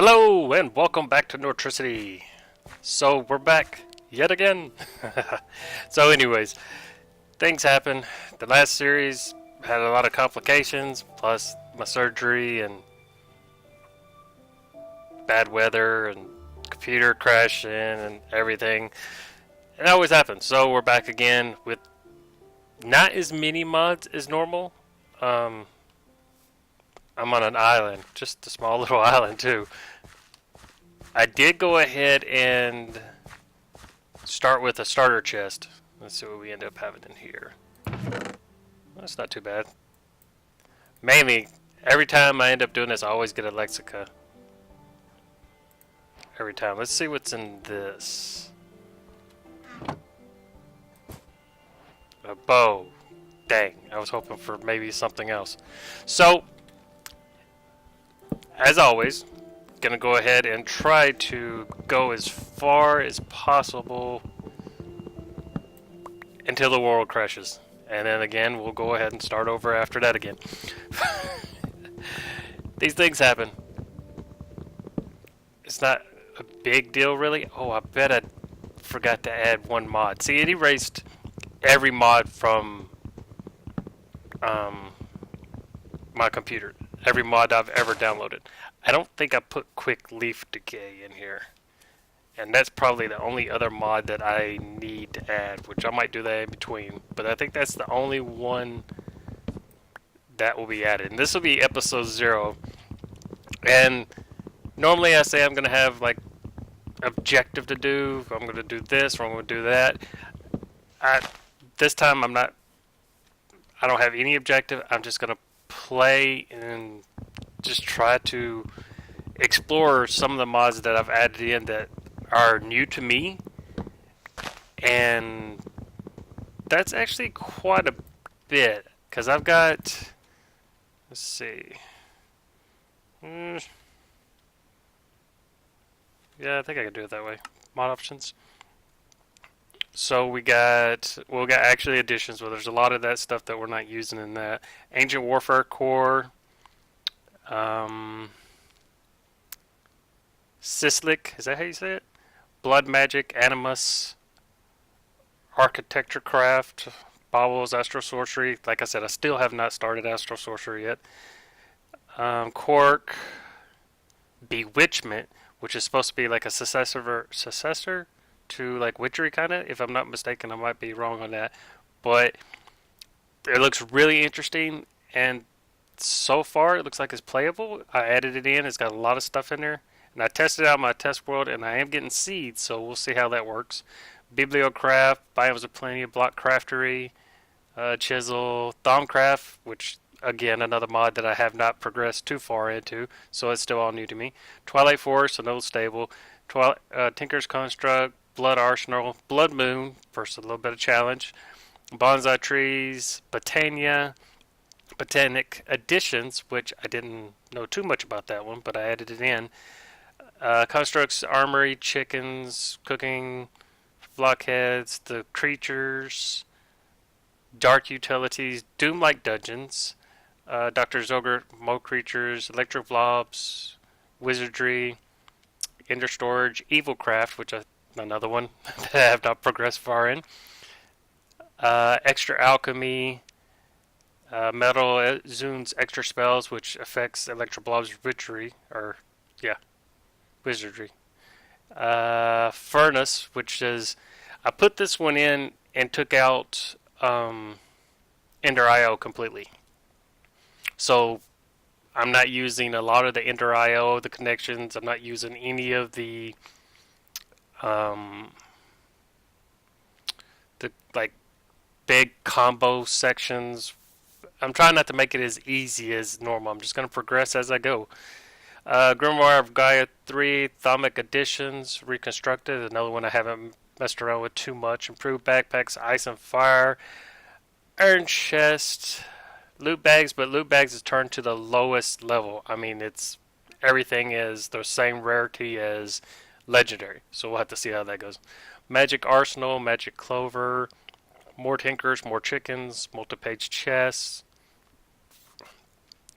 Hello and welcome back to Nortricity. So we're back yet again. So anyways, things happen. The last series had a lot of complications, plus my surgery and bad weather and computer crashing and everything. It always happens. So we're back again with not as many mods as normal. I'm on an island, just a small little island too. I did go ahead and start with a starter chest. Let's see what we end up having in here. That's not too bad. Mainly, every time I end up doing this, I always get a Lexica. Every time. Let's see what's in this. A bow. Dang, I was hoping for maybe something else. So, as always, gonna go ahead and try to go as far as possible until the world crashes. And then again, we'll go ahead and start over after that again. These things happen. It's not a big deal, really. Oh, I bet I forgot to add one mod. See, it erased every mod from my computer. Every mod I've ever downloaded. I don't think I put Quick Leaf Decay in here. And that's probably the only other mod that I need to add, which I might do that in between. But I think that's the only one that will be added. And this will be episode 0. And normally I say I'm going to have like objective to do. I'm going to do this or I'm going to do that. This time I don't have any objective. I'm just going to play and just try to explore some of the mods that I've added in that are new to me, and that's actually quite a bit because I've got, let's see, yeah, I think I can do it that way. Mod options. So we got actually additions, but there's a lot of that stuff that we're not using in that. Ancient Warfare Core, Cyclic, is that how you say it? Blood Magic, Animus, ArchitectureCraft, Baubles, Astral Sorcery. Like I said, I still have not started Astral Sorcery yet. Cork, Bewitchment, which is supposed to be like a successor to like Witchery kind of. If I'm not mistaken, I might be wrong on that. But it looks really interesting, and so far it looks like it's playable. I added it in. It's got a lot of stuff in there. And I tested out my test world, and I am getting seeds, so we'll see how that works. Bibliocraft, Biomes O'Plenty, Blockcraftry, Chisel, Thaumcraft, which, again, another mod that I have not progressed too far into, so it's still all new to me. Twilight Forest, another stable. Tinker's Construct, Blood Arsenal, Bloodmoon, first a little bit of challenge. Bonsai Trees, Botania, Botanic Additions, which I didn't know too much about that one, but I added it in. Constructs, Armory, Chickens, Cooking, Blockheads, the Creatures, Dark Utilities, Doomlike Dungeons, Dr.Zhark, Mo Creatures, Electrob, Wizardy, EnderStorage, Evilcraft, which is another one that I have not progressed far in. Extra Alchemy, Metal Zune's Extra Spells, which affects Electroblob's Witchery, Wizardry. Furnus, which is, I put this one in and took out Ender.io completely. So I'm not using a lot of the Ender.io, the connections. I'm not using any of the like big combo sections. I'm trying not to make it as easy as normal. I'm just going to progress as I go. Grimoire of Gaia 3, Botanic Additions, Reconstructed, another one I haven't messed around with too much. Improved Backpacks, Ice and Fire, Iron Chest, Loot Bags, but Loot Bags is turned to the lowest level. I mean, everything is the same rarity as Legendary, so we'll have to see how that goes. Magic Arsenal, Magic Clover, Moar Tinkers, more chickens, multi-page chests,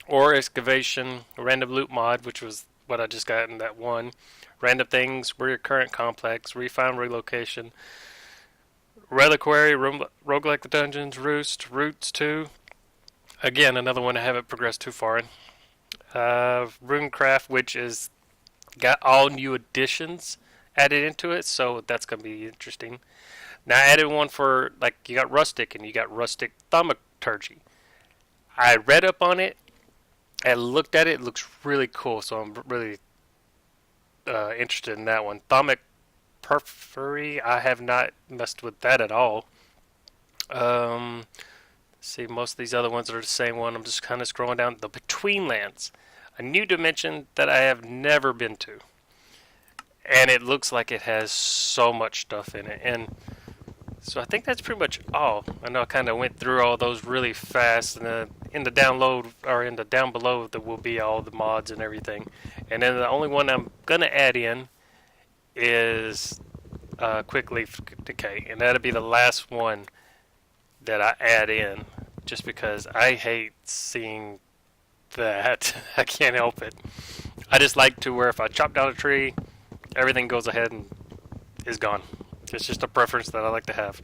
or excavation, random loot mod, which was what I just got in that one. Random things, recurrent complex, refine relocation, reliquary, roguelike dungeons, roots 2. Again, another one I haven't progressed too far in. Runecraft, which is got all new additions added into it, so that's gonna be interesting. Now I added one for like you got rustic and you got rustic thaumaturgy. I read up on it. I looked at it. It looks really cool, so I'm really interested in that one. Thaumic Periphery, I have not messed with that at all. See, most of these other ones are the same one. I'm just kind of scrolling down. The Betweenlands, a new dimension that I have never been to. And it looks like it has so much stuff in it. And so I think that's pretty much all. I know I kind of went through all those really fast. And in the download, or in the down below, there will be all the mods and everything. And then the only one I'm going to add in is Quick Leaf Decay. And that'll be the last one that I add in. Just because I hate seeing that. I can't help it. I just like to where if I chop down a tree, everything goes ahead and is gone. It's just a preference that I like to have.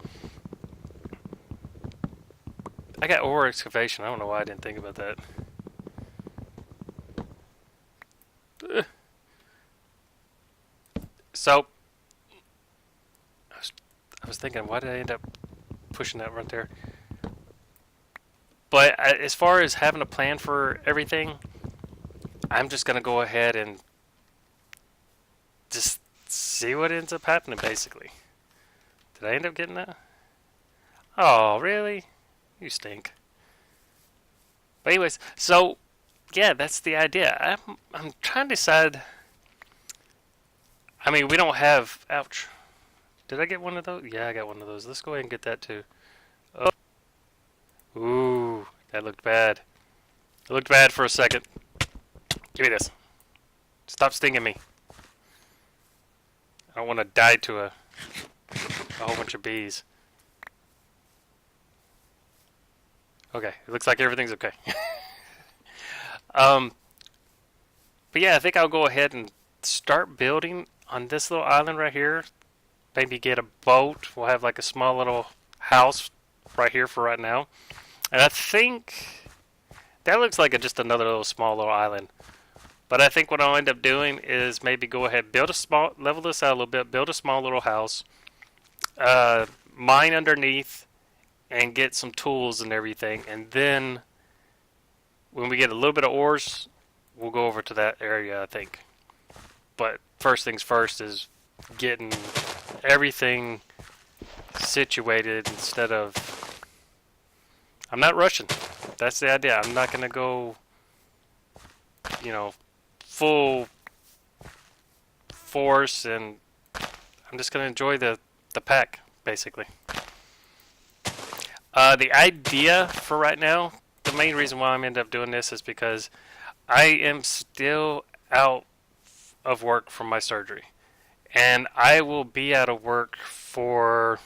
I got ore excavation. I don't know why I didn't think about that. So, I was thinking, why did I end up pushing that right there? But as far as having a plan for everything, I'm just going to go ahead and just see what ends up happening, basically. Did I end up getting that? Oh, really? You stink. But anyways, so, yeah, that's the idea. I'm trying to decide. I mean, we don't have... Ouch. Did I get one of those? Yeah, I got one of those. Let's go ahead and get that, too. Oh. Ooh, that looked bad. It looked bad for a second. Give me this. Stop stinging me. I don't want to die to a whole bunch of bees. Okay, it looks like everything's okay. But yeah, I think I'll go ahead and start building on this little island right here. Maybe get a boat. We'll have like a small little house right here for right now. And I think that looks like just another little small little island. But I think what I'll end up doing is maybe go ahead, build a small, level this out a little bit, build a small little house, mine underneath, and get some tools and everything. And then when we get a little bit of ores, we'll go over to that area, I think. But first things first is getting everything situated instead of... I'm not rushing. That's the idea. I'm not going to go, full force, and I'm just going to enjoy the pack, basically. The idea for right now, the main reason why I'm ended up doing this is because I am still out of work from my surgery. And I will be out of work for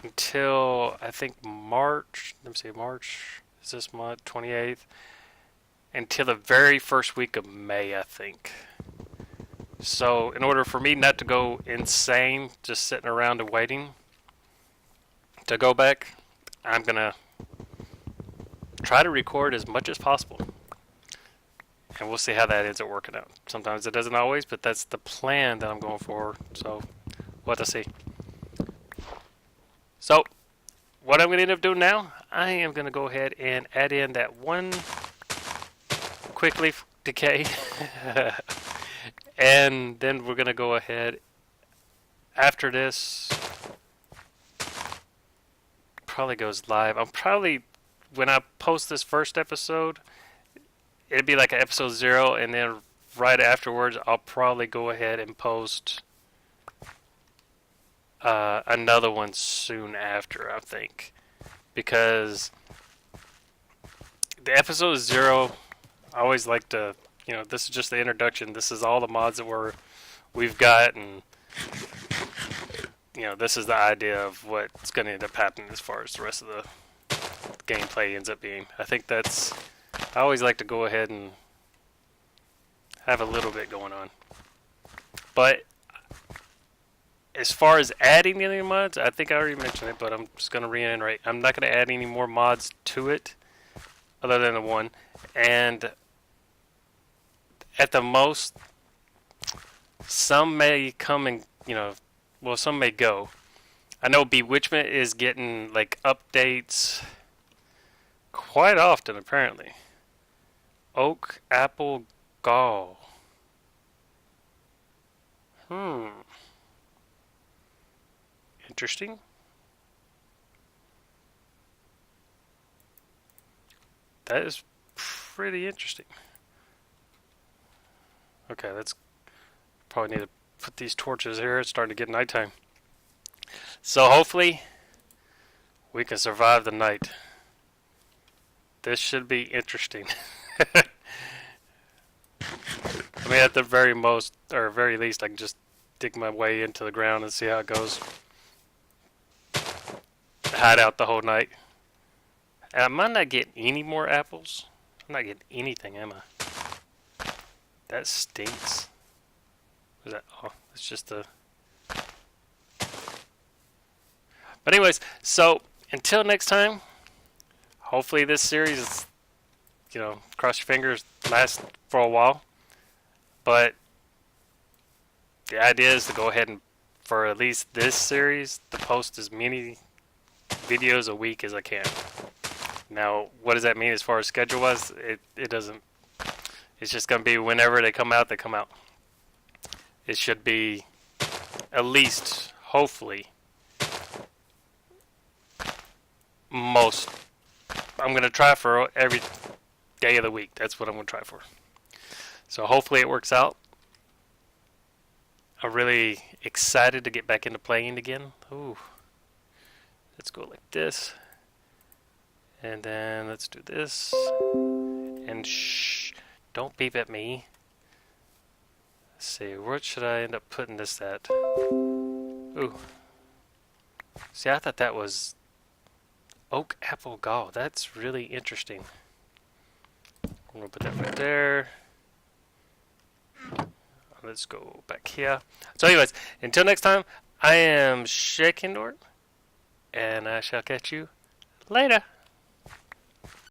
until I think March. Let me see, March is this month, 28th, until the very first week of May, I think. So in order for me not to go insane just sitting around and waiting to go back, I'm gonna try to record as much as possible. And we'll see how that ends up working out. Sometimes it doesn't always, but that's the plan that I'm going for. So we'll have to see. So what I'm going to end up doing now, I am going to go ahead and add in that one quick leaf decay. And then we're going to go ahead after this. Probably goes live. I'm probably, when I post this first episode, it'd be like an episode 0, and then right afterwards, I'll probably go ahead and post another one soon after, I think. Because the episode 0, I always like to, this is just the introduction. This is all the mods that we've got, and, this is the idea of what's going to end up happening as far as the rest of the gameplay ends up being. I think that's... I always like to go ahead and have a little bit going on. But as far as adding any mods, I think I already mentioned it, but I'm just going to reiterate. I'm not going to add any more mods to it other than the one. And at the most, some may come and, well, some may go. I know Bewitchment is getting like updates quite often, apparently. Oak, apple, gall. Interesting. That is pretty interesting. Okay, let's probably need to put these torches here. It's starting to get nighttime. So hopefully we can survive the night. This should be interesting. I mean, at the very most, or very least, I can just dig my way into the ground and see how it goes. Hide out the whole night. And I might not get any more apples. I'm not getting anything, am I? That stinks. What is that? Oh, it's just a... But anyways, so until next time, hopefully this series is, cross your fingers, lasts for a while. But the idea is to go ahead and, for at least this series, to post as many videos a week as I can. Now, what does that mean as far as schedule-wise? It doesn't. It's just going to be whenever they come out, they come out. It should be at least, hopefully, most. I'm going to try for every day of the week. That's what I'm going to try for. So hopefully it works out. I'm really excited to get back into playing again. Ooh. Let's go like this. And then let's do this. And shh, don't beep at me. Let's see, where should I end up putting this at? Ooh. See, I thought that was oak, apple, gall. That's really interesting. I'm going to put that right there. Let's go back here. So anyways, until next time, I am Shakendor, and I shall catch you later.